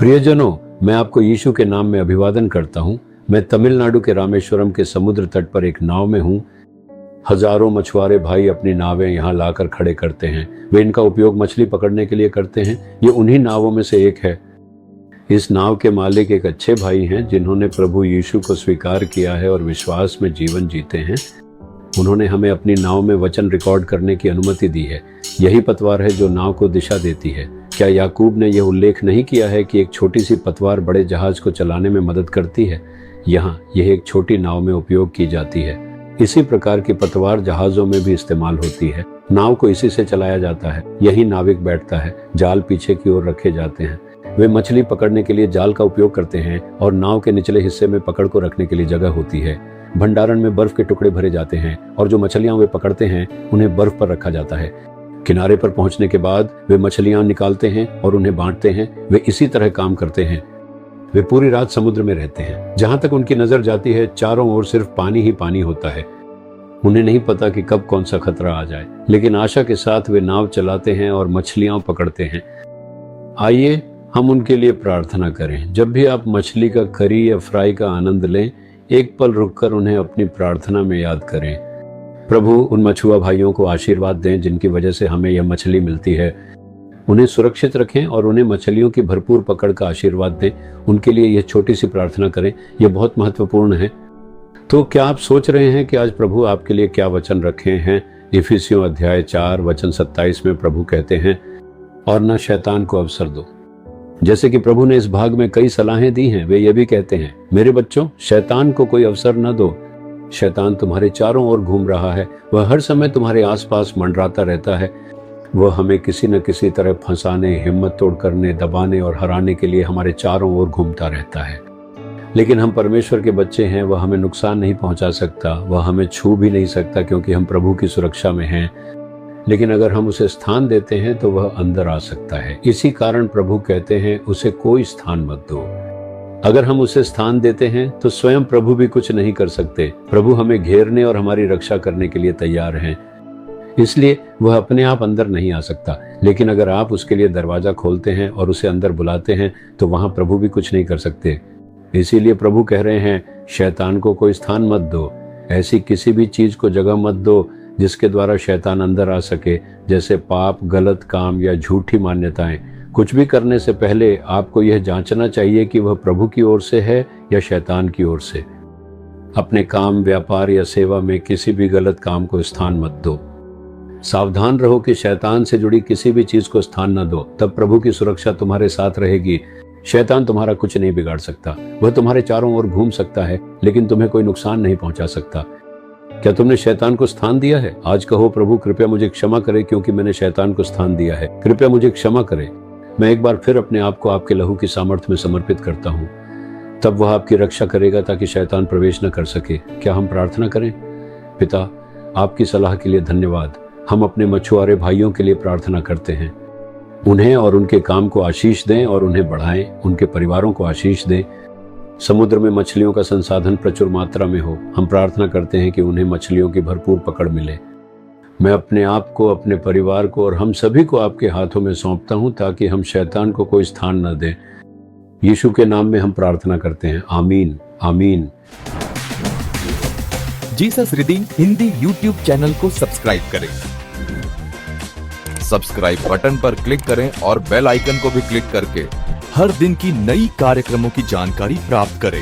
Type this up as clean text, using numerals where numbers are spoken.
प्रियजनों, मैं आपको यीशु के नाम में अभिवादन करता हूँ। मैं तमिलनाडु के रामेश्वरम के समुद्र तट पर एक नाव में हूँ। हजारों मछुआरे भाई अपनी नावें यहाँ लाकर खड़े करते हैं। वे इनका उपयोग मछली पकड़ने के लिए करते हैं। ये उन्हीं नावों में से एक है। इस नाव के मालिक एक अच्छे भाई हैं जिन्होंने प्रभु यीशु को स्वीकार किया है और विश्वास में जीवन जीते हैं। उन्होंने हमें अपनी नाव में वचन रिकॉर्ड करने की अनुमति दी है। यही पतवार है जो नाव को दिशा देती है। क्या याकूब ने यह उल्लेख नहीं किया है कि एक छोटी सी पतवार बड़े जहाज को चलाने में मदद करती है? यहाँ यह एक छोटी नाव में उपयोग की जाती है। इसी प्रकार की पतवार जहाजों में भी इस्तेमाल होती है। नाव को इसी से चलाया जाता है। यही नाविक बैठता है। जाल पीछे की ओर रखे जाते हैं। वे मछली पकड़ने के लिए जाल का उपयोग करते हैं और नाव के निचले हिस्से में पकड़ को रखने के लिए जगह होती है। भंडारण में बर्फ के टुकड़े भरे जाते हैं और जो मछलियां वे पकड़ते हैं उन्हें बर्फ पर रखा जाता है। किनारे पर पहुंचने के बाद वे मछलियां निकालते हैं और उन्हें बांटते हैं। वे इसी तरह काम करते हैं। वे पूरी रात समुद्र में रहते हैं। जहां तक उनकी नजर जाती है चारों ओर सिर्फ पानी ही पानी होता है। उन्हें नहीं पता कि कब कौन सा खतरा आ जाए, लेकिन आशा के साथ वे नाव चलाते हैं और मछलियां पकड़ते हैं। आइए हम उनके लिए प्रार्थना करें। जब भी आप मछली का करी या फ्राई का आनंद लें, एक पल रुककर उन्हें अपनी प्रार्थना में याद करें। प्रभु, उन मछुआ भाइयों को आशीर्वाद दें जिनकी वजह से हमें यह मछली मिलती है। उन्हें सुरक्षित रखें और उन्हें मछलियों की भरपूर पकड़ का आशीर्वाद दें। उनके लिए यह छोटी सी प्रार्थना करें। यह बहुत महत्वपूर्ण है। तो क्या आप सोच रहे हैं कि आज प्रभु आपके लिए क्या वचन रखे हैं? इफिसियों अध्याय 4 वचन 27 में प्रभु कहते हैं, और न शैतान को अवसर दो। जैसे कि प्रभु ने इस भाग में कई सलाहें दी हैं, वे ये भी कहते हैं, मेरे बच्चों, शैतान को कोई अवसर न दो। शैतान तुम्हारे चारों ओर घूम रहा है। वह हर समय तुम्हारे आसपास मंडराता रहता है। वह हमें किसी न किसी तरह फंसाने, हिम्मत तोड़ करने, दबाने और हराने के लिए हमारे चारों ओर घूमता रहता है। लेकिन हम परमेश्वर के बच्चे हैं। वह हमें नुकसान नहीं पहुंचा सकता। वह हमें छू भी नहीं सकता क्योंकि हम प्रभु की सुरक्षा में हैं। लेकिन अगर हम उसे स्थान देते हैं तो वह अंदर आ सकता है। इसी कारण प्रभु कहते हैं, उसे कोई स्थान मत दो। अगर हम उसे स्थान देते हैं तो स्वयं प्रभु भी कुछ नहीं कर सकते। प्रभु हमें घेरने और हमारी रक्षा करने के लिए तैयार हैं। इसलिए वह अपने आप अंदर नहीं आ सकता। लेकिन अगर आप उसके लिए दरवाजा खोलते हैं और उसे अंदर बुलाते हैं तो वहां प्रभु भी कुछ नहीं कर सकते। इसीलिए प्रभु कह रहे हैं, शैतान को कोई स्थान मत दो। ऐसी किसी भी चीज को जगह मत दो जिसके द्वारा शैतान अंदर आ सके, जैसे पाप, गलत काम या झूठी मान्यताएं। कुछ भी करने से पहले आपको यह जांचना चाहिए कि वह प्रभु की ओर से है या शैतान की ओर से। अपने काम, व्यापार या सेवा में किसी भी गलत काम को स्थान मत दो। सावधान रहो कि शैतान से जुड़ी किसी भी चीज को स्थान न दो। तब प्रभु की सुरक्षा तुम्हारे साथ रहेगी। शैतान तुम्हारा कुछ नहीं बिगाड़ सकता। वह तुम्हारे चारों ओर घूम सकता है लेकिन तुम्हें कोई नुकसान नहीं पहुंचा सकता। क्या तुमने शैतान को स्थान दिया है? आज कहो, प्रभु कृपया मुझे क्षमा करे क्योंकि मैंने शैतान को स्थान दिया है। कृपया मुझे क्षमा करे। मैं एक बार फिर अपने आप को आपके लहू की सामर्थ्य में समर्पित करता हूँ। तब वह आपकी रक्षा करेगा ताकि शैतान प्रवेश न कर सके। क्या हम प्रार्थना करें? पिता, आपकी सलाह के लिए धन्यवाद। हम अपने मछुआरे भाइयों के लिए प्रार्थना करते हैं। उन्हें और उनके काम को आशीष दें और उन्हें बढ़ाएं। उनके परिवारों को आशीष दें। समुद्र में मछलियों का संसाधन प्रचुर मात्रा में हो। हम प्रार्थना करते हैं कि उन्हें मछलियों की भरपूर पकड़ मिले। मैं अपने आप को, अपने परिवार को और हम सभी को आपके हाथों में सौंपता हूं ताकि हम शैतान को कोई स्थान न दें। यीशु के नाम में हम प्रार्थना करते हैं। आमीन, आमीन। Jesus redeem Hindi YouTube channel को सब्सक्राइब करें। सब्सक्राइब बटन पर क्लिक करें और बेल आइकन को भी क्लिक करके हर दिन की नई कार्यक्रमों की जानकारी प्राप्त करें।